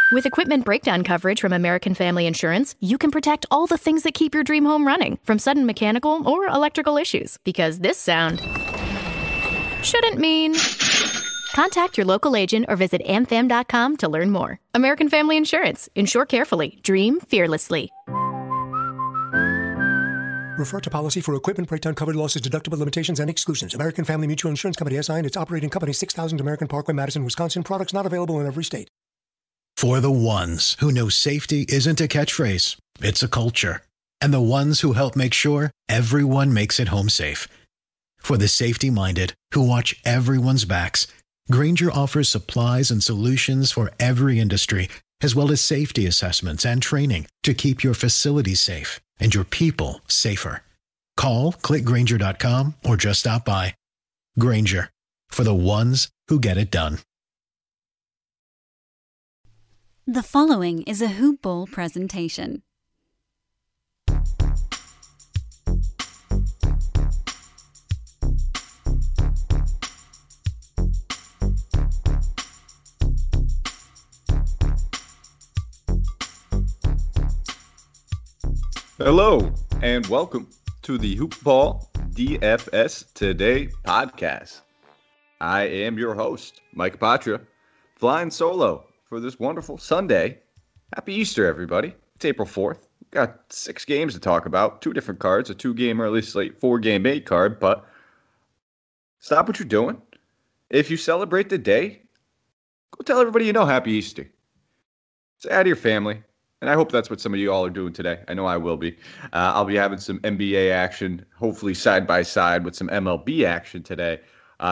With equipment breakdown coverage from American Family Insurance, you can protect all the things that keep your dream home running, from sudden mechanical or electrical issues. Because this sound shouldn't mean... Contact your local agent or visit amfam.com to learn more. American Family Insurance. Insure carefully. Dream fearlessly. Refer to policy for equipment breakdown covered losses, deductible limitations, and exclusions. American Family Mutual Insurance Company, SI, and its operating company, 6000 American Parkway, Madison, Wisconsin. Products not available in every state. For the ones who know safety isn't a catchphrase, it's a culture. And the ones who help make sure everyone makes it home safe. For the safety-minded who watch everyone's backs, Grainger offers supplies and solutions for every industry, as well as safety assessments and training to keep your facilities safe and your people safer. Call, click Grainger.com, or just stop by. Grainger, for the ones who get it done. The following is a Hoop Ball presentation. Hello, and welcome to the Hoop Ball DFS Today podcast. I am your host, Mike Patra, flying solo for this wonderful Sunday. Happy Easter, everybody. It's April 4th. We've got 6 games to talk about, 2 different cards, a 2-game early slate, 4-game 8 card, but stop what you're doing. If you celebrate the day, go tell everybody you know Happy Easter. Say hi to your family. And I hope that's what some of you all are doing today. I know I will be. I'll be having some NBA action, hopefully side by side with some MLB action today.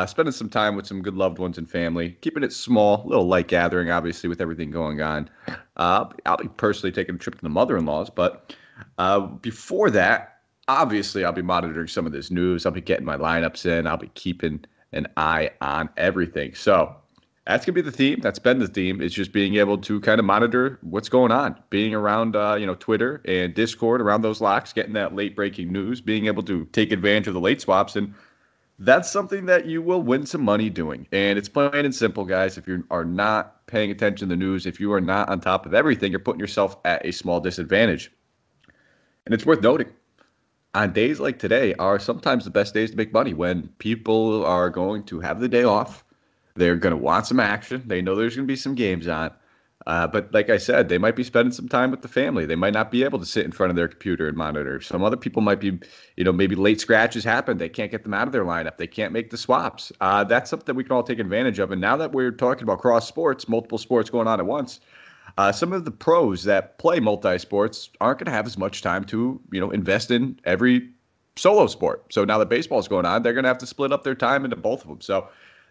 Spending some time with some good loved ones and family. Keeping it small, a little light gathering, obviously, with everything going on. I'll be personally taking a trip to the mother-in-law's. But before that, obviously, I'll be monitoring some of this news. I'll be getting my lineups in. I'll be keeping an eye on everything. So that's going to be the theme. That's been the theme. It's just being able to kind of monitor what's going on, being around, Twitter and Discord, around those locks, getting that late breaking news, being able to take advantage of the late swaps. And that's something that you will win some money doing. And it's plain and simple, guys. If you are not paying attention to the news, if you are not on top of everything, you're putting yourself at a small disadvantage. And it's worth noting, on days like today are sometimes the best days to make money, when people are going to have the day off. They're going to want some action. They know there's going to be some games on. But like I said, they might be spending some time with the family. They might not be able to sit in front of their computer and monitor. Some other people might be, maybe late scratches happen. They can't get them out of their lineup. They can't make the swaps. That's something that we can all take advantage of. And now that we're talking about cross sports, multiple sports going on at once, some of the pros that play multi-sports aren't going to have as much time to, invest in every solo sport. So now that baseball's going on, they're going to have to split up their time into both of them. So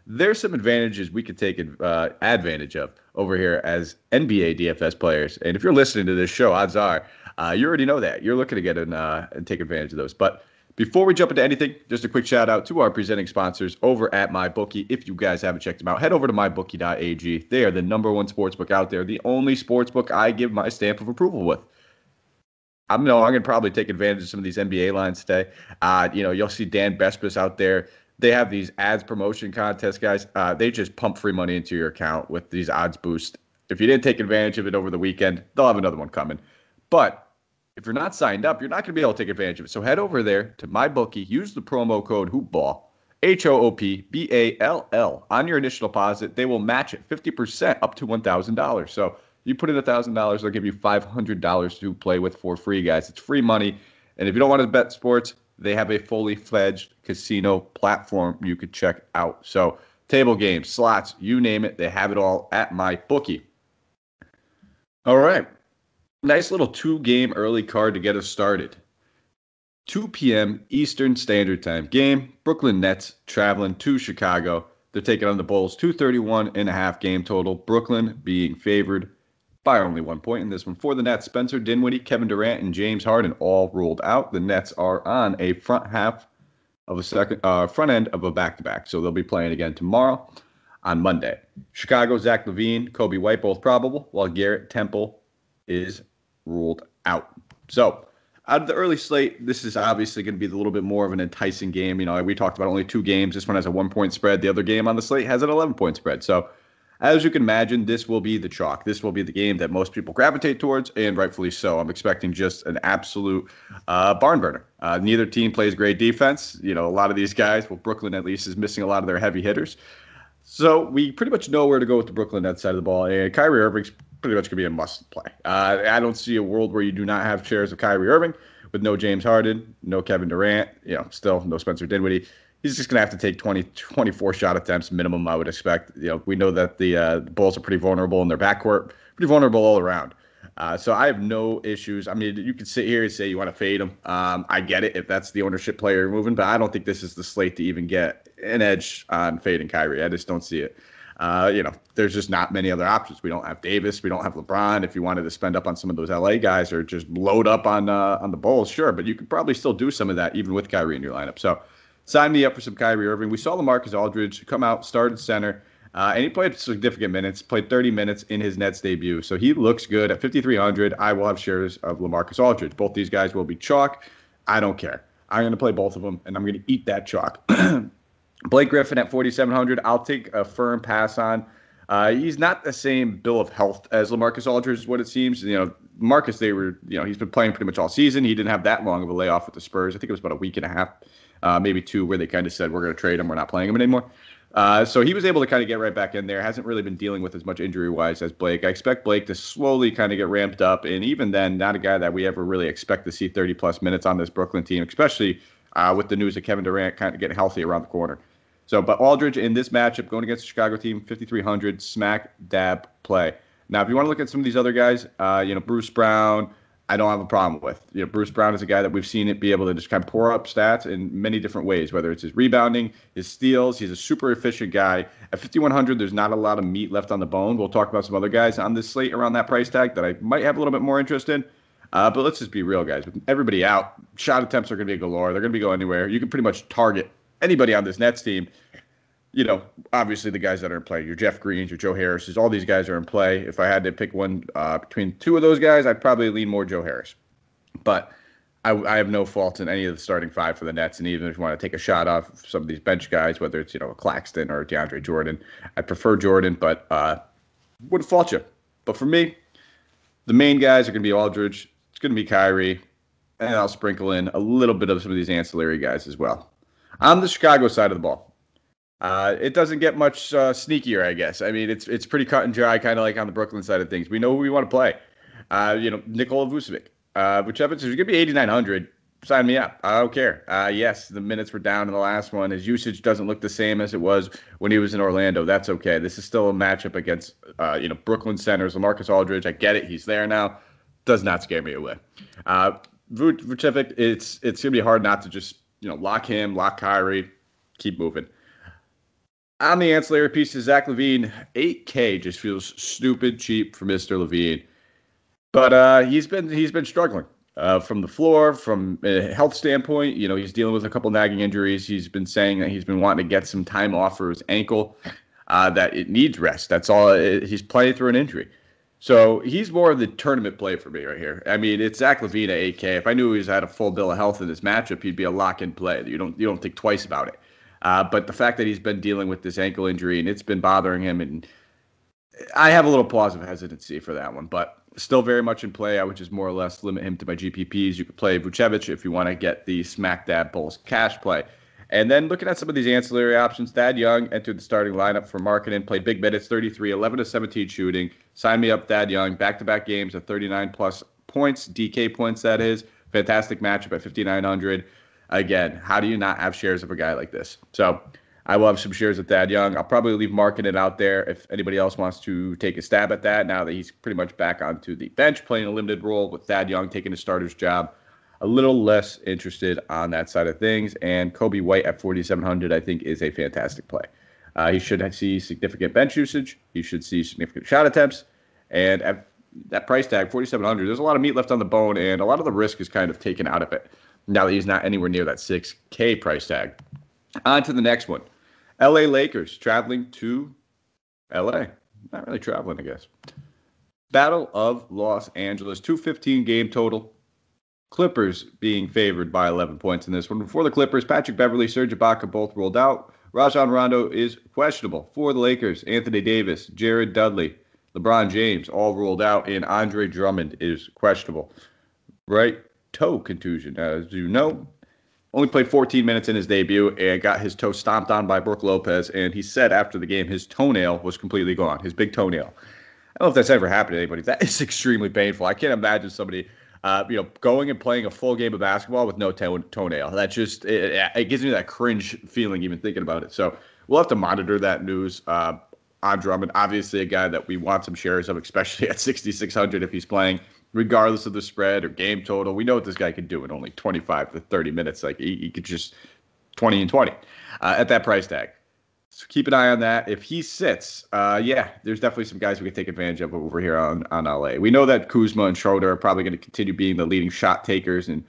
there's some advantages we could take advantage of over here as NBA DFS players. And if you're listening to this show, odds are you already know that. You're looking to get in and take advantage of those. But before we jump into anything, just a quick shout out to our presenting sponsors over at MyBookie. If you guys haven't checked them out, head over to mybookie.ag. They are the #1 sportsbook out there, the only sportsbook I give my stamp of approval with. I'm going to probably take advantage of some of these NBA lines today. You'll see Dan Bespis out there. They have these ads promotion contests, guys. They just pump free money into your account with these odds boosts. If you didn't take advantage of it over the weekend, they'll have another one coming. But if you're not signed up, you're not going to be able to take advantage of it. So head over there to MyBookie. Use the promo code HoopBall, HOOPBALL, on your initial deposit. They will match it 50% up to $1,000. So you put in $1,000, they'll give you $500 to play with for free, guys. It's free money. And if you don't want to bet sports, they have a fully fledged casino platform you could check out. So table games, slots, you name it, they have it all at MyBookie. All right. Nice little 2-game early card to get us started. 2 p.m. Eastern Standard Time game. Brooklyn Nets traveling to Chicago. They're taking on the Bulls. 231.5 game total. Brooklyn being favored by only 1 point in this one. For the Nets, Spencer Dinwiddie, Kevin Durant, and James Harden all ruled out. The Nets are on a front end of a back-to-back, so they'll be playing again tomorrow on Monday. Chicago, Zach Levine, Kobe White, both probable, while Garrett Temple is ruled out. So out of the early slate, this is obviously going to be a little bit more of an enticing game. We talked about only 2 games. This one has a 1-point spread. The other game on the slate has an 11-point spread. So as you can imagine, this will be the chalk. This will be the game that most people gravitate towards, and rightfully so. I'm expecting just an absolute barn burner. Neither team plays great defense. A lot of these guys, well, Brooklyn at least is missing a lot of their heavy hitters. So we pretty much know where to go with the Brooklyn Nets side of the ball, and Kyrie Irving's pretty much going to be a must play. I don't see a world where you do not have shares of Kyrie Irving with no James Harden, no Kevin Durant, still no Spencer Dinwiddie. He's just going to have to take 24 shot attempts minimum, I would expect. We know that the Bulls are pretty vulnerable in their backcourt, pretty vulnerable all around. So I have no issues. I mean, you could sit here and say you want to fade him. I get it if that's the ownership player you're moving, but I don't think this is the slate to even get an edge on fading Kyrie. I just don't see it. There's just not many other options. We don't have Davis. We don't have LeBron. If you wanted to spend up on some of those LA guys or just load up on the Bulls, sure. But you could probably still do some of that even with Kyrie in your lineup. So sign me up for some Kyrie Irving. We saw LaMarcus Aldridge come out, started center, and he played significant minutes, played 30 minutes in his Nets debut. So he looks good. At 5,300, I will have shares of LaMarcus Aldridge. Both these guys will be chalk. I don't care. I'm going to play both of them, and I'm going to eat that chalk. Blake Griffin at 4,700, I'll take a firm pass on. He's not the same bill of health as LaMarcus Aldridge is what it seems. Marcus, he's been playing pretty much all season. He didn't have that long of a layoff with the Spurs. I think it was about a week and a half. Maybe 2, where they kind of said, we're going to trade him. We're not playing him anymore. So he was able to kind of get right back in there. Hasn't really been dealing with as much injury-wise as Blake. I expect Blake to slowly kind of get ramped up. And even then, not a guy that we ever really expect to see 30-plus minutes on this Brooklyn team, especially with the news of Kevin Durant kind of getting healthy around the corner. So, but Aldridge in this matchup, going against the Chicago team, 5,300, smack dab play. Now, if you want to look at some of these other guys, Bruce Brown, I don't have a problem with. Bruce Brown is a guy that we've seen it be able to just kind of pour up stats in many different ways, whether it's his rebounding, his steals. He's a super efficient guy. At 5,100, there's not a lot of meat left on the bone. We'll talk about some other guys on this slate around that price tag that I might have a little bit more interest in. But let's just be real, guys. With everybody out, shot attempts are going to be galore. They're going to be going anywhere. You can pretty much target anybody on this Nets team. Obviously the guys that are in play, your Jeff Greens, your Joe Harrises, all these guys are in play. If I had to pick one between two of those guys, I'd probably lean more Joe Harris. But I have no fault in any of the starting 5 for the Nets. And even if you want to take a shot off some of these bench guys, whether it's, Claxton or DeAndre Jordan, I prefer Jordan, but wouldn't fault you. But for me, the main guys are going to be Aldridge. It's going to be Kyrie. And I'll sprinkle in a little bit of some of these ancillary guys as well. On the Chicago side of the ball, it doesn't get much sneakier, I guess. I mean, it's pretty cut and dry, kind of like on the Brooklyn side of things. We know who we want to play. Nikola Vucevic. Whichever, if you're going to be 8,900, sign me up. I don't care. Yes, the minutes were down in the last one. His usage doesn't look the same as it was when he was in Orlando. That's okay. This is still a matchup against, Brooklyn centers. LaMarcus Aldridge, I get it. He's there now. Does not scare me away. Vucevic, it's going to be hard not to just, lock him, lock Kyrie, keep moving. On the ancillary pieces, Zach Levine, $8K just feels stupid cheap for Mr. Levine. But he's been struggling from the floor, from a health standpoint. He's dealing with a couple nagging injuries. He's been saying that he's been wanting to get some time off for his ankle, that it needs rest. That's all. He's playing through an injury. So he's more of the tournament play for me right here. I mean, it's Zach Levine at 8K. If I knew he was at a full bill of health in this matchup, he'd be a lock-in play. You don't think twice about it. But the fact that he's been dealing with this ankle injury and it's been bothering him, and I have a little pause of hesitancy for that one, but still very much in play. I would just more or less limit him to my GPPs. You could play Vucevic if you want to get the smack dab Bulls cash play. And then looking at some of these ancillary options, Thad Young entered the starting lineup for Markkanen, played big minutes, 33, 11 to 17 shooting. Sign me up, Thad Young. Back-to-back games of 39-plus points, DK points, that is. Fantastic matchup at 5,900. Again, how do you not have shares of a guy like this? So I will have some shares of Thad Young. I'll probably leave Markkanen out there if anybody else wants to take a stab at that now that he's pretty much back onto the bench, playing a limited role with Thad Young taking a starter's job. A little less interested on that side of things. And Kobe White at 4,700, I think, is a fantastic play. He should see significant bench usage. He should see significant shot attempts. And at that price tag, 4,700, there's a lot of meat left on the bone, and a lot of the risk is kind of taken out of it now that he's not anywhere near that 6K price tag. On to the next one. LA Lakers traveling to LA. Not really traveling, I guess. Battle of Los Angeles, 215 game total. Clippers being favored by 11 points in this one. Before the Clippers, Patrick Beverley, Serge Ibaka both rolled out. Rajon Rondo is questionable. For the Lakers, Anthony Davis, Jared Dudley, LeBron James all ruled out, and Andre Drummond is questionable. Right toe contusion. As you know, only played 14 minutes in his debut and got his toe stomped on by Brook Lopez, and he said after the game his toenail was completely gone, his big toenail. I don't know if that's ever happened to anybody. That is extremely painful. I can't imagine somebody going and playing a full game of basketball with no toenail. That just, it gives me that cringe feeling even thinking about it. So we'll have to monitor that news on Drummond. Obviously a guy that we want some shares of, especially at 6,600 if he's playing, regardless of the spread or game total. We know what this guy can do in only 25 to 30 minutes. Like he could just 20 and 20 at that price tag. So keep an eye on that. If he sits, there's definitely some guys we can take advantage of over here on LA. We know that Kuzma and Schroeder are probably going to continue being the leading shot takers, and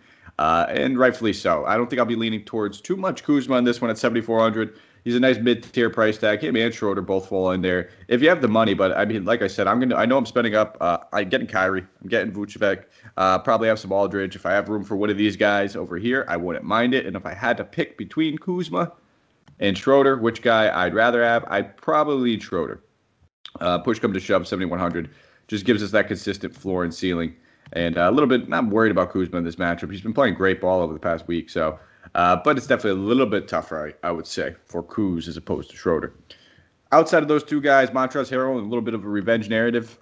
rightfully so. I don't think I'll be leaning towards too much Kuzma on this one at 7,400. He's a nice mid-tier price tag. Him and Schroeder both fall in there if you have the money. But I mean, like I said, I know I'm spending up. I'm getting Kyrie. I'm getting Vucevic. Probably have some Aldridge. If I have room for one of these guys over here, I wouldn't mind it. And if I had to pick between Kuzma and Schroeder, which guy I'd rather have, I'd probably lead Schroeder. Push come to shove, 7,100 just gives us that consistent floor and ceiling. And a little bit, not worried about Kuzma in this matchup. He's been playing great ball over the past week. So, but it's definitely a little bit tougher, I would say, for Kuz as opposed to Schroeder. Outside of those two guys, Montrezl Harrell, a little bit of a revenge narrative.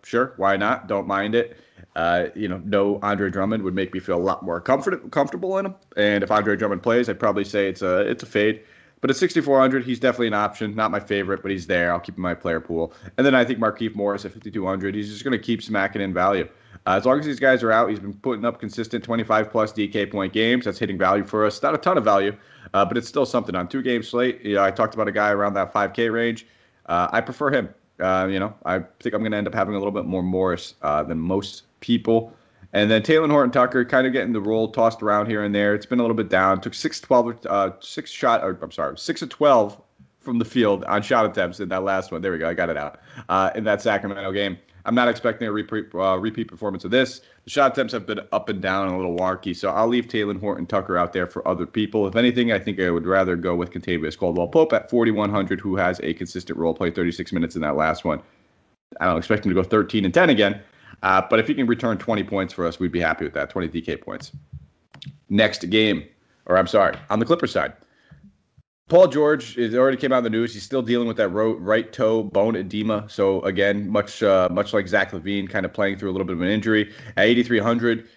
Sure, why not? Don't mind it. No Andre Drummond would make me feel a lot more comfortable in him. And if Andre Drummond plays, I'd probably say it's a fade. But at 6,400, he's definitely an option. Not my favorite, but he's there. I'll keep him in my player pool. And then I think Markieff Morris at 5,200, he's just going to keep smacking in value. As long as these guys are out, he's been putting up consistent 25-plus DK point games. That's hitting value for us. Not a ton of value, but it's still something. On two-game slate, I talked about a guy around that 5K range. I prefer him. I think I'm going to end up having a little bit more Morris than most people. And then Taylor Horton-Tucker kind of getting the role tossed around here and there. It's been a little bit down. Took 6 of 12 from the field on shot attempts in that last one. There we go. I got it out in that Sacramento game. I'm not expecting a repeat performance of this. The shot attempts have been up and down and a little wonky, so I'll leave Taylor Horton-Tucker out there for other people. If anything, I think I would rather go with Kentavious Caldwell-Pope at 4,100, who has a consistent role, played 36 minutes in that last one. I don't expect him to go 13 and 10 again. But if he can return 20 points for us, we'd be happy with that, 20 DK points. Next game, on the Clippers side. Paul George already came out in the news. He's still dealing with that right toe bone edema. So, again, much like Zach Levine, kind of playing through a little bit of an injury. At 8,300,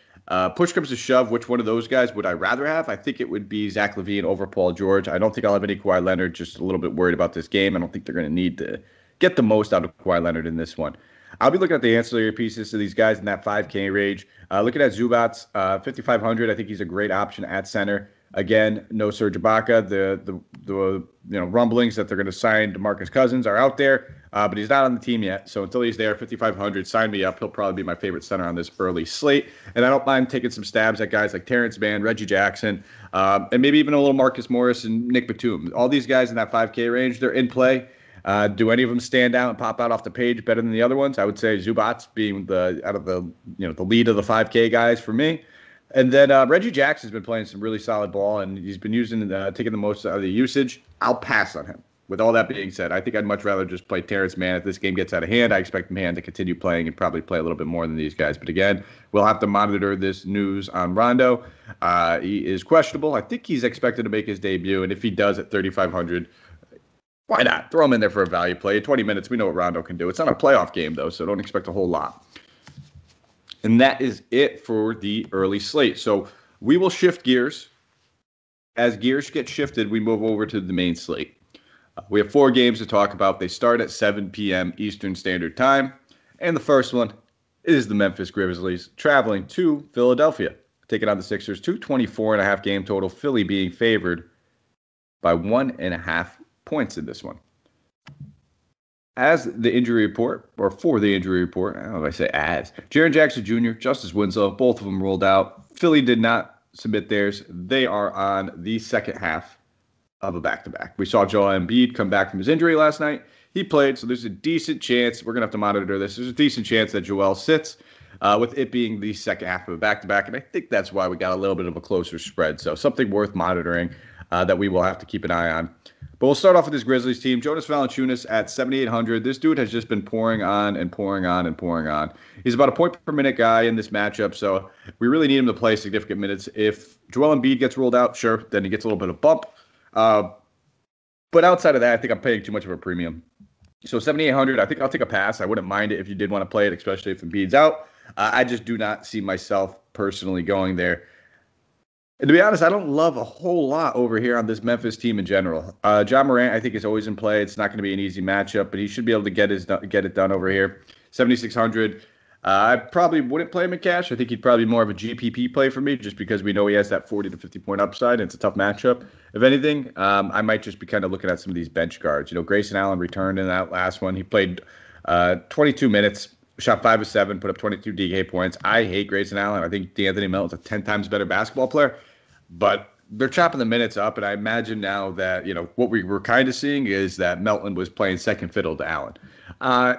push comes to shove, which one of those guys would I rather have? I think it would be Zach Levine over Paul George. I don't think I'll have any Kawhi Leonard, just a little bit worried about this game. I don't think they're going to need to get the most out of Kawhi Leonard in this one. I'll be looking at the ancillary pieces to these guys in that 5K range. Looking at Zubats, 5,500. I think he's a great option at center. Again, no Serge Ibaka. The rumblings that they're going to sign DeMarcus Cousins are out there, but he's not on the team yet. So until he's there, 5,500, sign me up. He'll probably be my favorite center on this early slate. And I don't mind taking some stabs at guys like Terrence Mann, Reggie Jackson, and maybe even a little Marcus Morris and Nick Batum. All these guys in that 5K range, they're in play. Do any of them stand out and pop out off the page better than the other ones? I would say Zubats being the lead of the 5K guys for me. And then Reggie Jackson's been playing some really solid ball, and he's been taking the most out of the usage. I'll pass on him. With all that being said, I think I'd much rather just play Terrence Mann. If this game gets out of hand, I expect Mann to continue playing and probably play a little bit more than these guys. But again, we'll have to monitor this news on Rondo. He is questionable. I think he's expected to make his debut, and if he does at 3,500, why not? Throw him in there for a value play. 20 minutes, we know what Rondo can do. It's not a playoff game, though, so don't expect a whole lot. And that is it for the early slate. So we will shift gears. As gears get shifted, we move over to the main slate. We have 4 games to talk about. They start at 7 p.m. Eastern Standard Time. And the first one is the Memphis Grizzlies traveling to Philadelphia, taking on the Sixers. 224.5 game total. Philly being favored by 1.5 points in this one. As the injury report, or for the injury report, I don't know if I say as, Jaren Jackson Jr., Justice Winslow, both of them rolled out. Philly did not submit theirs. They are on the second half of a back-to-back. We saw Joel Embiid come back from his injury last night. He played, so there's a decent chance, we're going to have to monitor this, there's a decent chance that Joel sits, with it being the second half of a back-to-back, and I think that's why we got a little bit of a closer spread, so something worth monitoring. that we will have to keep an eye on. But we'll start off with this Grizzlies team. Jonas Valentine at 7,800. This dude has just been pouring on and pouring on and pouring on. He's about a point per minute guy in this matchup, so we really need him to play significant minutes. If Joel Embiid gets ruled out, sure, then he gets a little bit of bump. But outside of that, I think I'm paying too much of a premium. So 7,800, I think I'll take a pass. I wouldn't mind it if you did want to play it, especially if Embiid's out. I just do not see myself personally going there. And to be honest, I don't love a whole lot over here on this Memphis team in general. John Morant, I think, is always in play. It's not going to be an easy matchup, but he should be able to get it done over here. 7,600. I probably wouldn't play him in cash. I think he'd probably be more of a GPP play for me just because we know he has that 40 to 50 point upside, and it's a tough matchup. If anything, I might just be kind of looking at some of these bench guards. Grayson Allen returned in that last one. He played 22 minutes. Shot 5 of 7, put up 22 DK points. I hate Grayson Allen. I think DeAnthony Melton's a 10 times better basketball player, but they're chopping the minutes up, and I imagine now that, what we were kind of seeing is that Melton was playing second fiddle to Allen.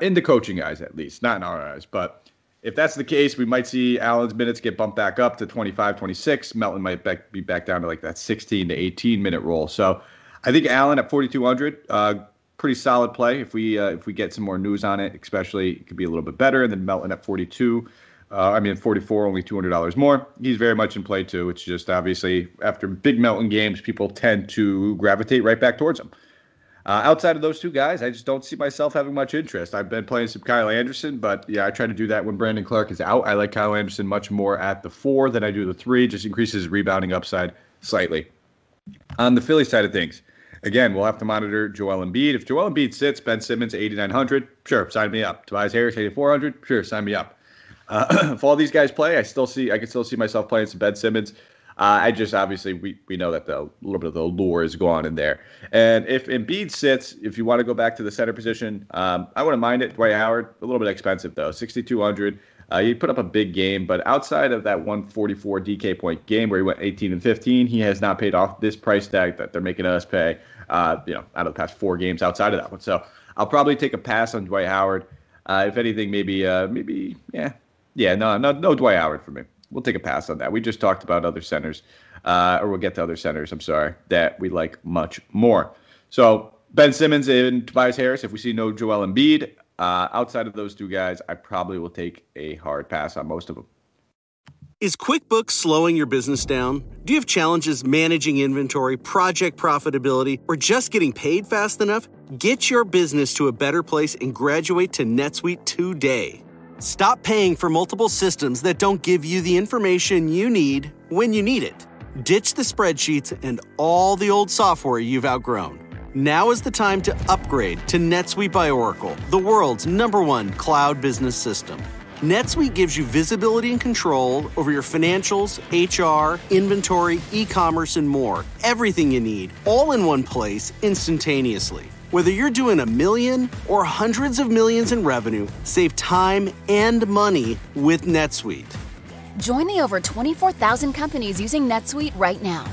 In the coaching eyes, at least, not in our eyes. But if that's the case, we might see Allen's minutes get bumped back up to 25, 26. Melton might be back down to like that 16 to 18 minute role. So I think Allen at 4,200, pretty solid play. If we get some more news on it, especially, it could be a little bit better. And then Melton at 42. 44, only $200 more. He's very much in play too. It's just obviously after big Melton games, people tend to gravitate right back towards him. Outside of those two guys, I just don't see myself having much interest. I've been playing some Kyle Anderson, but yeah, I try to do that when Brandon Clark is out. I like Kyle Anderson much more at the 4 than I do the 3. Just increases his rebounding upside slightly. On the Philly side of things, again, we'll have to monitor Joel Embiid. If Joel Embiid sits, Ben Simmons 8,900, sure, sign me up. Tobias Harris 8,400, sure, sign me up. If all these guys play, I can still see myself playing some Ben Simmons. I just obviously we know that a little bit of the allure is gone in there. And if Embiid sits, if you want to go back to the center position, I wouldn't mind it. Dwight Howard, a little bit expensive though, 6,200. He put up a big game, but outside of that 144 DK point game where he went 18 and 15, he has not paid off this price tag that they're making us pay. Out of the past 4 games outside of that one. So I'll probably take a pass on Dwight Howard. If anything, no Dwight Howard for me. We'll take a pass on that. We just talked about other centers, or we'll get to other centers, that we like much more. So Ben Simmons and Tobias Harris, if we see no Joel Embiid, outside of those two guys, I probably will take a hard pass on most of them. Is QuickBooks slowing your business down? Do you have challenges managing inventory, project profitability, or just getting paid fast enough? Get your business to a better place and graduate to NetSuite today. Stop paying for multiple systems that don't give you the information you need when you need it. Ditch the spreadsheets and all the old software you've outgrown. Now is the time to upgrade to NetSuite by Oracle, the world's #1 cloud business system. NetSuite gives you visibility and control over your financials, HR, inventory, e-commerce, and more. Everything you need, all in one place, instantaneously. Whether you're doing $1 million or hundreds of millions in revenue, save time and money with NetSuite. Join the over 24,000 companies using NetSuite right now.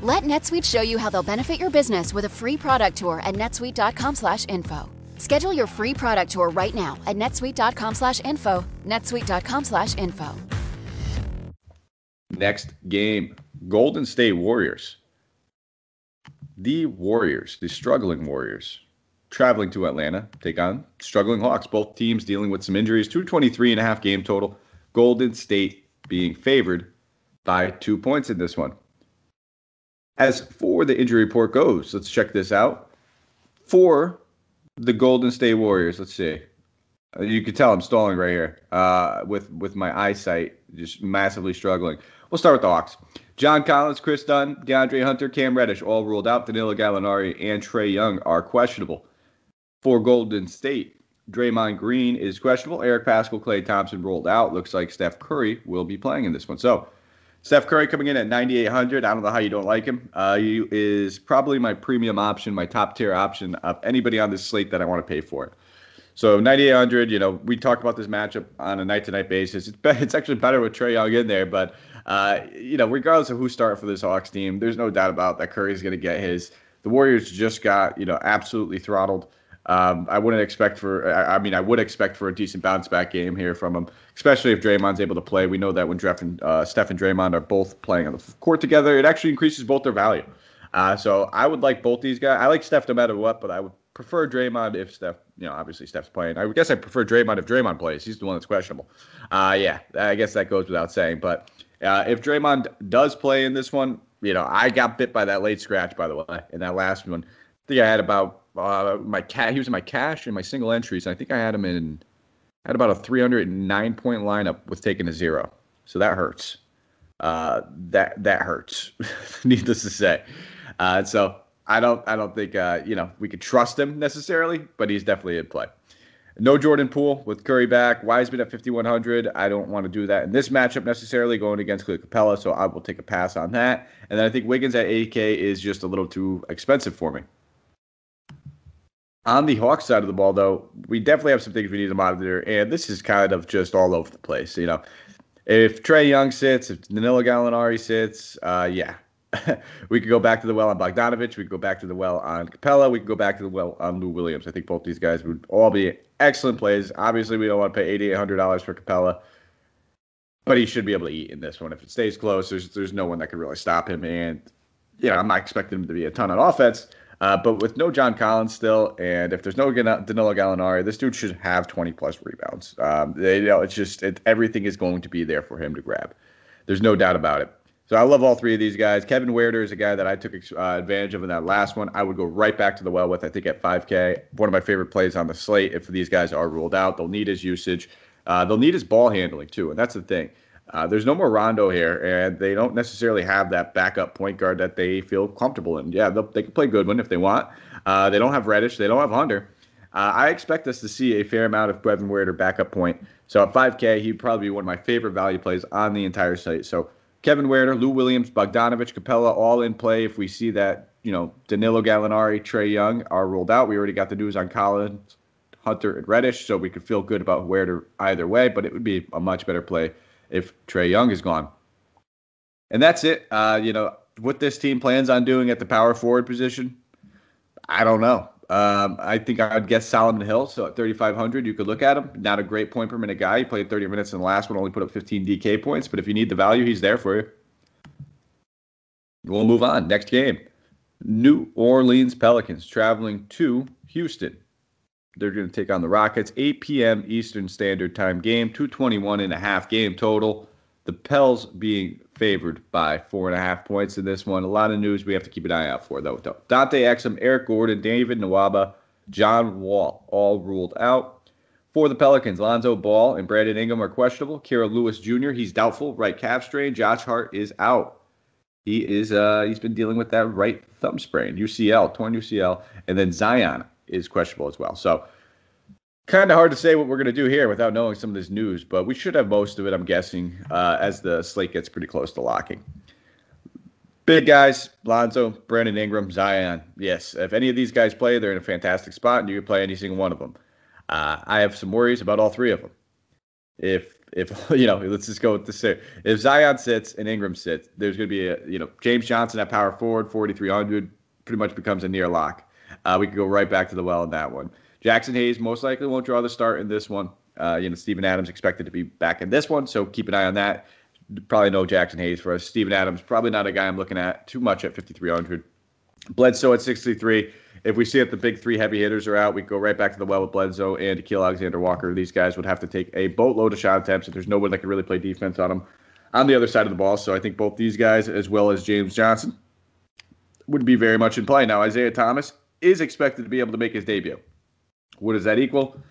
Let NetSuite show you how they'll benefit your business with a free product tour at netsuite.com/info. Schedule your free product tour right now at netsuite.com/info, netsuite.com/info. Next game, Golden State Warriors. The Warriors, the struggling Warriors, traveling to Atlanta, take on struggling Hawks. Both teams dealing with some injuries. 223.5 game total. Golden State being favored by 2 points in this one. As for the injury report goes, let's check this out. For the Golden State Warriors, let's see. You can tell I'm stalling right here with my eyesight, just massively struggling. We'll start with the Hawks. John Collins, Chris Dunn, DeAndre Hunter, Cam Reddish, all ruled out. Danilo Gallinari and Trae Young are questionable. For Golden State, Draymond Green is questionable. Eric Paschall, Klay Thompson rolled out. Looks like Steph Curry will be playing in this one. So Steph Curry coming in at 9,800. I don't know how you don't like him. He is probably my premium option, my top tier option of anybody on this slate that I want to pay for it. So 9,800, we talk about this matchup on a night-to-night basis. It's actually better with Trae Young in there, but regardless of who's starting for this Hawks team, there's no doubt about that Curry's going to get his. The Warriors just got, absolutely throttled. I would expect for a decent bounce back game here from him, especially if Draymond's able to play. We know that when Steph and Draymond are both playing on the court together, it actually increases both their value. So I would like both these guys. I like Steph no matter what, but I would prefer Draymond if Steph, obviously Steph's playing. I guess I prefer Draymond if Draymond plays. He's the one that's questionable. Yeah, I guess that goes without saying. But if Draymond does play in this one, I got bit by that late scratch, by the way, in that last one. I think I had about he was in my cash and my single entries. I think I had him had about a 309 point lineup with taking a 0. So that hurts. That hurts, needless to say. So I don't think we could trust him necessarily, but he's definitely in play. No Jordan Poole with Curry back. Wiseman at 5,100. I don't want to do that in this matchup necessarily, going against Clint Capella, so I will take a pass on that. And then I think Wiggins at 80K is just a little too expensive for me. On the Hawks side of the ball, though, we definitely have some things we need to monitor, and this is kind of just all over the place. If Trae Young sits, if Danilo Gallinari sits, we could go back to the well on Bogdanovich. We could go back to the well on Capella. We could go back to the well on Lou Williams. I think both these guys would all be excellent plays. Obviously, we don't want to pay $8,800 for Capella, but he should be able to eat in this one. If it stays close, there's no one that could really stop him. And, I'm not expecting him to be a ton on offense. But with no John Collins still, and if there's no Danilo Gallinari, this dude should have 20-plus rebounds. It's just everything is going to be there for him to grab. There's no doubt about it. So I love all three of these guys. Kevin Huerter is a guy that I took advantage of in that last one. I would go right back to the well with, I think, at 5K. One of my favorite plays on the slate if these guys are ruled out. They'll need his usage. They'll need his ball handling, too, and that's the thing. There's no more Rondo here, and they don't necessarily have that backup point guard that they feel comfortable in. Yeah, they can play Goodwin if they want. They don't have Reddish. They don't have Hunter. I expect us to see a fair amount of Kevin Huerter backup point. So at 5K, he'd probably be one of my favorite value plays on the entire site. So Kevin Huerter, Lou Williams, Bogdanovich, Capella, all in play. If we see that, Danilo Gallinari, Trae Young are ruled out. We already got the news on Collins, Hunter, and Reddish, so we could feel good about Huerter either way, but it would be a much better play if Trae Young is gone. And that's it. What this team plans on doing at the power forward position, I don't know. I think I'd guess Solomon Hill. So at 3,500, you could look at him. Not a great point per minute guy. He played 30 minutes in the last one, only put up 15 DK points. But if you need the value, he's there for you. We'll move on. Next game. New Orleans Pelicans traveling to Houston. They're going to take on the Rockets. 8 p.m. Eastern Standard Time game. 221.5 game total. The Pels being favored by 4.5 points in this one. A lot of news we have to keep an eye out for, though. Dante Exum, Eric Gordon, David Nwaba, John Wall, all ruled out. For the Pelicans, Lonzo Ball and Brandon Ingram are questionable. Kira Lewis Jr., he's doubtful. Right calf strain. Josh Hart is out. He's been dealing with that right thumb sprain, torn UCL. And then Zion is questionable as well. So kind of hard to say what we're going to do here without knowing some of this news, but we should have most of it, I'm guessing, as the slate gets pretty close to locking. Big guys, Lonzo, Brandon Ingram, Zion. Yes, if any of these guys play, they're in a fantastic spot, and you can play any single one of them. I have some worries about all three of them. If let's just go with this here. If Zion sits and Ingram sits, there's going to be James Johnson at power forward, 4,300, pretty much becomes a near lock. We could go right back to the well in that one. Jackson Hayes most likely won't draw the start in this one. Steven Adams expected to be back in this one, so keep an eye on that. Probably no Jackson Hayes for us. Steven Adams, probably not a guy I'm looking at too much at 5,300. Bledsoe at 63. If we see that the big three heavy hitters are out, we go right back to the well with Bledsoe and Nickeil Alexander-Walker. These guys would have to take a boatload of shot attempts if there's no one that can really play defense on them on the other side of the ball. So I think both these guys, as well as James Johnson, would be very much in play. Now, Isaiah Thomas is expected to be able to make his debut. What does that equal?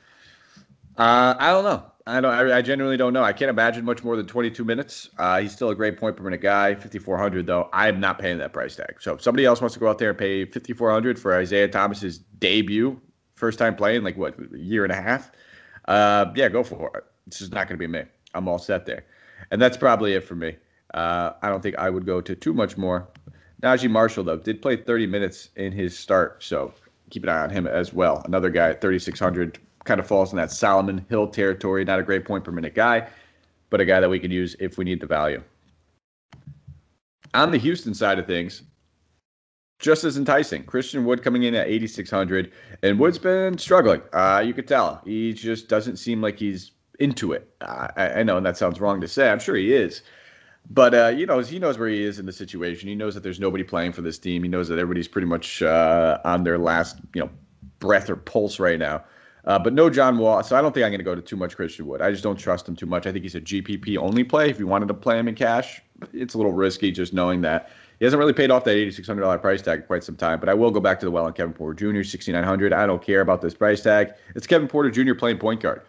I don't know. I genuinely don't know. I can't imagine much more than 22 minutes. He's still a great point per minute guy. 5,400 though. I'm not paying that price tag. So if somebody else wants to go out there and pay 5,400 for Isaiah Thomas's debut, first time playing, a year and a half, go for it. This is not going to be me. I'm all set there, and that's probably it for me. I don't think I would go to too much more. Najee Marshall though did play 30 minutes in his start, so keep an eye on him as well. Another guy at 3,600 kind of falls in that Solomon Hill territory. Not a great point per minute guy, but a guy that we could use if we need the value. On the Houston side of things, just as enticing. Christian Wood coming in at 8,600, and Wood's been struggling. You could tell. He just doesn't seem like he's into it. I know, and that sounds wrong to say. I'm sure he is. But, he knows where he is in the situation. He knows that there's nobody playing for this team. He knows that everybody's pretty much on their last, breath or pulse right now. But no John Wall, so I don't think I'm going to go to too much Christian Wood. I just don't trust him too much. I think he's a GPP only play. If you wanted to play him in cash, it's a little risky just knowing that he hasn't really paid off that $8,600 price tag in quite some time. But I will go back to the well on Kevin Porter Jr., $6,900. I don't care about this price tag. It's Kevin Porter Jr. playing point guard.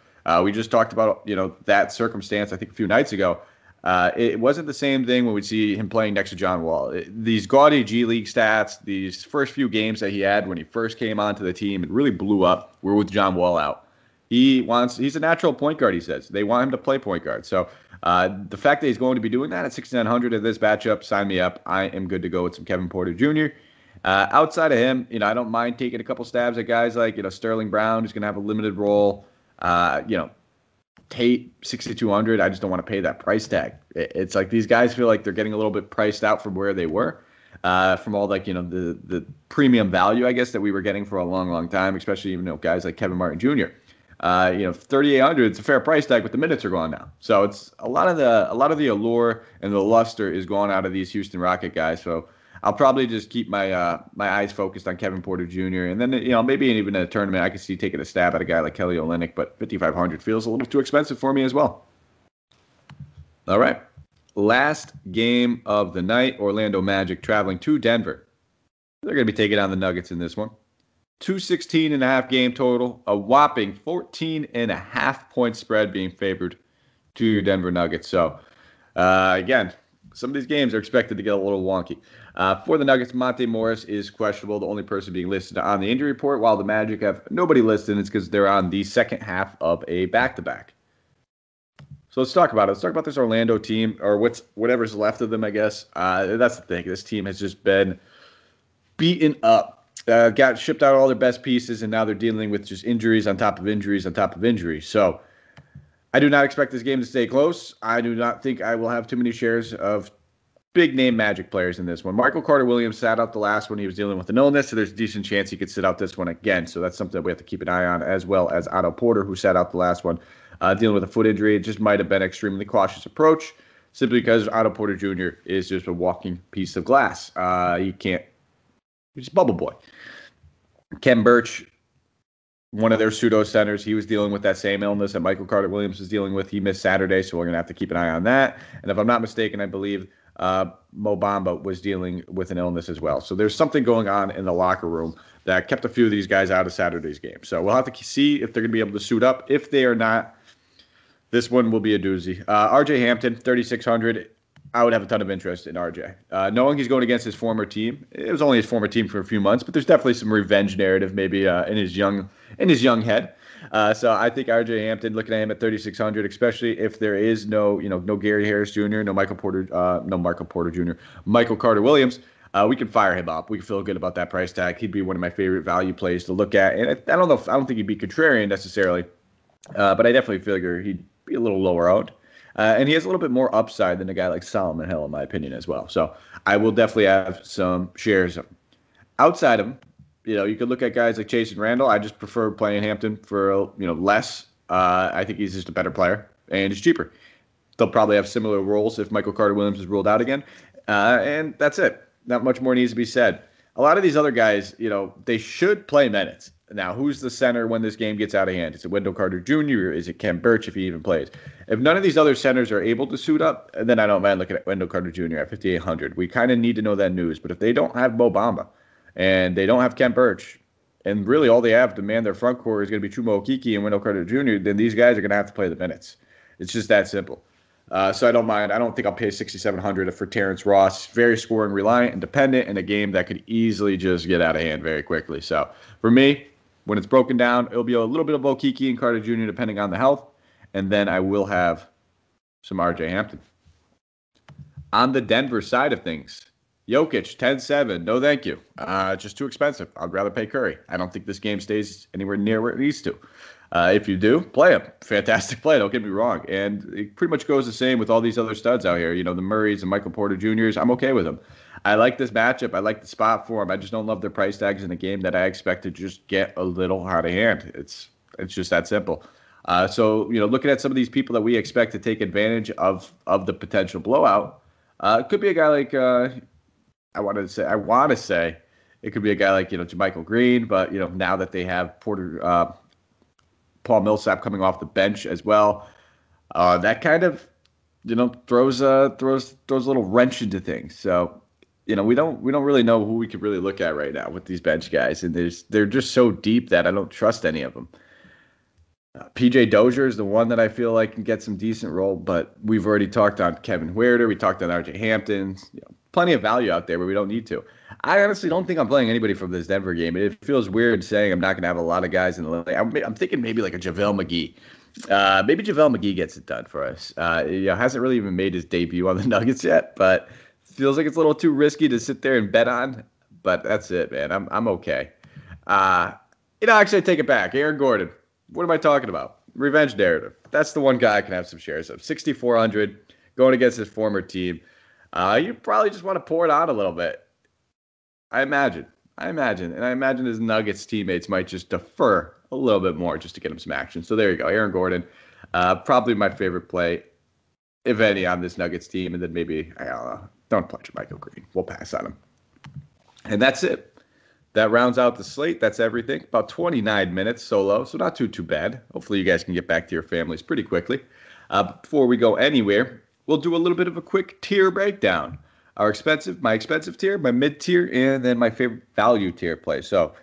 We just talked about, that circumstance, I think, a few nights ago. It wasn't the same thing when we see him playing next to John Wall. These gaudy G League stats, these first few games that he had when he first came onto the team and really blew up, were with John Wall out. He's a natural point guard, he says. They want him to play point guard. So the fact that he's going to be doing that at 6,900 in this matchup, sign me up. I am good to go with some Kevin Porter Jr. Outside of him, I don't mind taking a couple stabs at guys like, Sterling Brown, who's going to have a limited role. Tate, 6,200. I just don't want to pay that price tag. It's like these guys feel like they're getting a little bit priced out from where they were, from all the premium value, I guess, that we were getting for a long, long time, especially guys like Kevin Martin Jr. 3,800. It's a fair price tag, but the minutes are gone now. So it's a lot of the allure and the luster is gone out of these Houston Rocket guys. So I'll probably just keep my my eyes focused on Kevin Porter Jr. And then, maybe even in a tournament, I could see taking a stab at a guy like Kelly Olynyk, but 5,500 feels a little too expensive for me as well. All right. Last game of the night, Orlando Magic traveling to Denver. They're going to be taking on the Nuggets in this one. 216.5 game total, a whopping 14.5 point spread being favored to Denver Nuggets. So, again, some of these games are expected to get a little wonky. For the Nuggets, Monte Morris is questionable, the only person being listed on the injury report, while the Magic have nobody listed. It's because they're on the second half of a back-to-back. So let's talk about it. Let's talk about this Orlando team, or whatever's left of them, I guess. That's the thing. This team has just been beaten up. Got shipped out all their best pieces, and now they're dealing with just injuries on top of injuries on top of injuries. So I do not expect this game to stay close. I do not think I will have too many shares of big-name Magic players in this one. Michael Carter-Williams sat out the last one. He was dealing with an illness, so there's a decent chance he could sit out this one again. So that's something that we have to keep an eye on, as well as Otto Porter, who sat out the last one, dealing with a foot injury. It just might have been an extremely cautious approach, simply because Otto Porter Jr. is just a walking piece of glass. He's a bubble boy. Ken Birch, one of their pseudo centers, he was dealing with that same illness that Michael Carter-Williams was dealing with. He missed Saturday, so we're going to have to keep an eye on that. And if I'm not mistaken, I believe Mo Bamba was dealing with an illness as well. So there's something going on in the locker room that kept a few of these guys out of Saturday's game. So we'll have to see if they're going to be able to suit up. If they are not, this one will be a doozy. RJ Hampton, 3,600. I would have a ton of interest in RJ. Knowing he's going against his former team, it was only his former team for a few months, but there's definitely some revenge narrative maybe in his young head. So I think RJ Hampton, looking at him at 3,600, especially if there is no Gary Harris Jr., no Michael Porter Jr., Michael Carter-Williams, we can fire him up. We can feel good about that price tag. He'd be one of my favorite value plays to look at. And I don't think he'd be contrarian necessarily, but I definitely figure he'd be a little lower owned. And he has a little bit more upside than a guy like Solomon Hill, in my opinion, as well. So I will definitely have some shares of him. Outside of him, you could look at guys like Chase and Randall. I just prefer playing Hampton for less. I think he's just a better player, and he's cheaper. They'll probably have similar roles if Michael Carter-Williams is ruled out again. And that's it. Not much more needs to be said. A lot of these other guys, they should play minutes. Now, who's the center when this game gets out of hand? Is it Wendell Carter Jr. or is it Ken Birch if he even plays? If none of these other centers are able to suit up, then I don't mind looking at Wendell Carter Jr. at 5,800. We kind of need to know that news. But if they don't have Mo Bamba and they don't have Ken Birch, and really all they have to man their front court is going to be Chuma Okeke and Wendell Carter Jr., then these guys are going to have to play the minutes. It's just that simple. So I don't mind. I don't think I'll pay $6,700 for Terrence Ross. Very scoring reliant and dependent in a game that could easily just get out of hand very quickly. So for me, when it's broken down, it'll be a little bit of Okeke and Carter Jr. depending on the health. And then I will have some RJ Hampton. On the Denver side of things, Jokic, 10-7. No, thank you. Just too expensive. I'd rather pay Curry. I don't think this game stays anywhere near where it needs to. If you do, play him. Fantastic play, don't get me wrong. And it pretty much goes the same with all these other studs out here. The Murrays and Michael Porter Jr.'s. I'm okay with them. I like this matchup. I like the spot for them. I just don't love their price tags in a game that I expect to just get a little out of hand. It's just that simple. So looking at some of these people that we expect to take advantage of the potential blowout, It could be a guy like I want to say it could be a guy like JaMychal Green, but now that they have Paul Millsap coming off the bench as well, that kind of throws a little wrench into things. So we don't really know who we could really look at right now with these bench guys, and they're just so deep that I don't trust any of them. PJ Dozier is the one that I feel like can get some decent role, but we've already talked on Kevin Huerter. We talked on RJ Hampton. Plenty of value out there, but we don't need to. I honestly don't think I'm playing anybody from this Denver game. It feels weird saying I'm not going to have a lot of guys in the league. I'm thinking maybe like a JaVale McGee. Maybe JaVale McGee gets it done for us. Hasn't really even made his debut on the Nuggets yet, but feels like it's a little too risky to sit there and bet on. But that's it, man. I'm okay. Actually, I take it back. Aaron Gordon. What am I talking about? Revenge narrative. That's the one guy I can have some shares of. 6,400 going against his former team. You probably just want to pour it on a little bit. I imagine. And I imagine his Nuggets teammates might just defer a little bit more just to get him some action. So there you go. Aaron Gordon. Probably my favorite play, if any, on this Nuggets team. And then maybe, I don't know, don't play JaMychal Green. We'll pass on him. And that's it. That rounds out the slate. That's everything. About 29 minutes solo, so not too bad. Hopefully you guys can get back to your families pretty quickly. Before we go anywhere, we'll do a little bit of a quick tier breakdown. My expensive tier, my mid tier, and then my favorite value tier play. So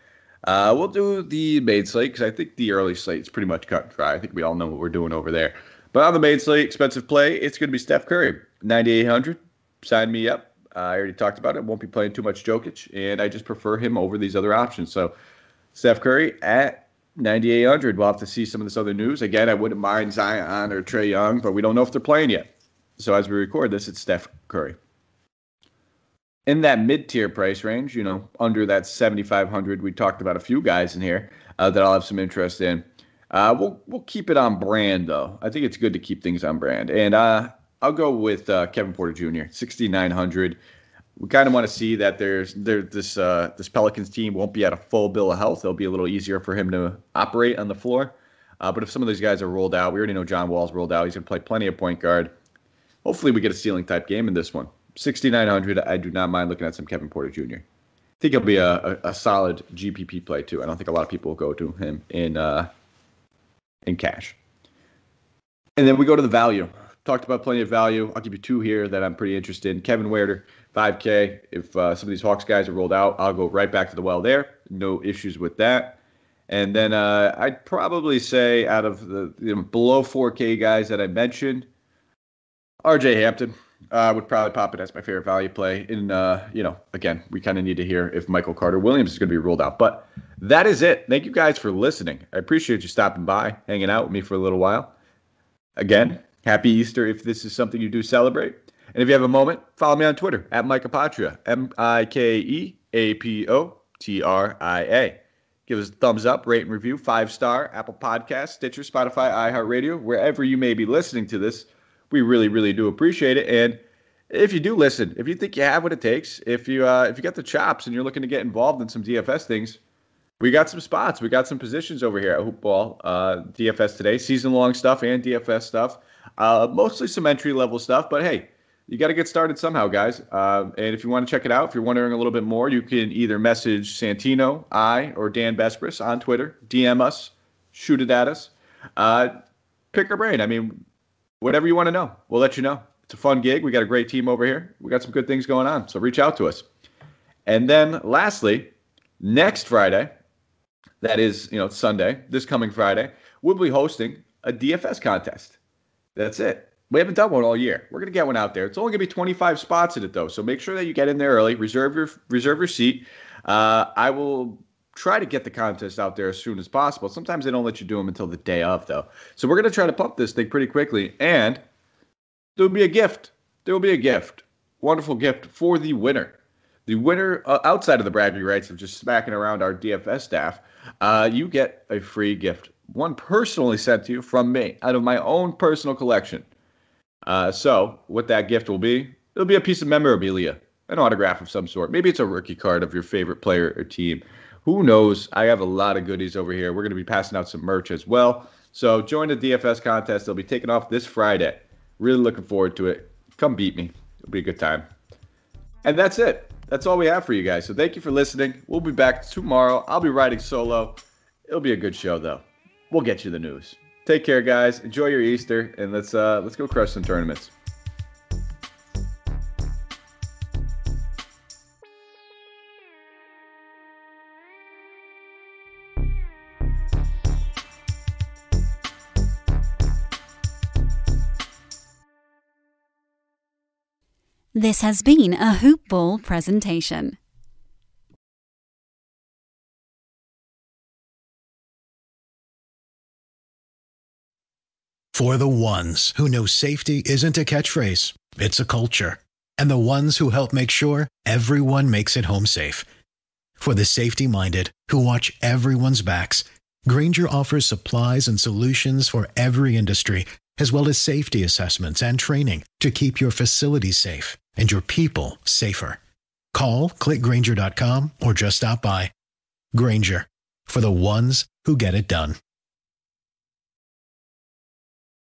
we'll do the main slate because I think the early slate is pretty much cut and dry. I think we all know what we're doing over there. But on the main slate, expensive play, it's going to be Steph Curry, 9,800. Sign me up. I already talked about it. Won't be playing too much Jokic, and I just prefer him over these other options. So Steph Curry at 9,800. We'll have to see some of this other news. Again, I wouldn't mind Zion or Trae Young, but we don't know if they're playing yet. So as we record this, it's Steph Curry. In that mid-tier price range, under that 7,500, we talked about a few guys in here that I'll have some interest in. We'll keep it on brand, though. I think it's good to keep things on brand. And I'll go with Kevin Porter Jr., 6,900. We kind of want to see that this Pelicans team won't be at a full bill of health. It'll be a little easier for him to operate on the floor. But if some of these guys are rolled out, we already know John Wall's rolled out. He's going to play plenty of point guard. Hopefully we get a ceiling-type game in this one. 6,900, I do not mind looking at some Kevin Porter Jr. I think he'll be a solid GPP play, too. I don't think a lot of people will go to him in cash. And then we go to the value. Talked about plenty of value. I'll give you two here that I'm pretty interested in. Kevin Huerter, 5K. If some of these Hawks guys are rolled out, I'll go right back to the well there. No issues with that. And then I'd probably say out of the below 4K guys that I mentioned, RJ Hampton would probably pop it as my favorite value play. And, again, we kind of need to hear if Michael Carter-Williams is going to be rolled out. But that is it. Thank you guys for listening. I appreciate you stopping by, hanging out with me for a little while. Again, happy Easter if this is something you do celebrate. And if you have a moment, follow me on Twitter at Mike Apotria, MikeApotria. Give us a thumbs up, rate and review, 5-star, Apple Podcasts, Stitcher, Spotify, iHeartRadio, wherever you may be listening to this. We really, really do appreciate it. And if you do listen, if you think you have what it takes, if you got the chops and you're looking to get involved in some DFS things, we got some spots. We got some positions over here at Hoopball, DFS today, season-long stuff and DFS stuff. Mostly some entry-level stuff, but hey, you got to get started somehow, guys. And if you want to check it out, if you're wondering a little bit more, you can either message Santino, or Dan Bespris on Twitter, DM us, shoot it at us, pick our brain. I mean, whatever you want to know, we'll let you know. It's a fun gig. We got a great team over here. We got some good things going on, so reach out to us. And then lastly, next Friday, that is, Sunday, this coming Friday, we'll be hosting a DFS contest. That's it. We haven't done one all year. We're going to get one out there. It's only going to be 25 spots in it, though, so make sure that you get in there early. Reserve your seat. I will try to get the contest out there as soon as possible. Sometimes they don't let you do them until the day of, though. So we're going to try to pump this thing pretty quickly, and there will be a gift. There will be a gift. Wonderful gift for the winner. The winner, outside of the bragging rights of just smacking around our DFS staff, you get a free gift. One personally sent to you from me out of my own personal collection. So what that gift will be, it'll be a piece of memorabilia, an autograph of some sort. Maybe it's a rookie card of your favorite player or team. Who knows? I have a lot of goodies over here. We're going to be passing out some merch as well. So join the DFS contest. They'll be taking off this Friday. Really looking forward to it. Come beat me. It'll be a good time. And that's it. That's all we have for you guys. So thank you for listening. We'll be back tomorrow. I'll be riding solo. It'll be a good show, though. We'll get you the news. Take care, guys. Enjoy your Easter, and let's go crush some tournaments. This has been a Hoop Ball presentation. For the ones who know safety isn't a catchphrase, it's a culture. And the ones who help make sure everyone makes it home safe. For the safety-minded who watch everyone's backs, Grainger offers supplies and solutions for every industry, as well as safety assessments and training to keep your facilities safe and your people safer. Call, click Grainger.com, or just stop by. Grainger, for the ones who get it done.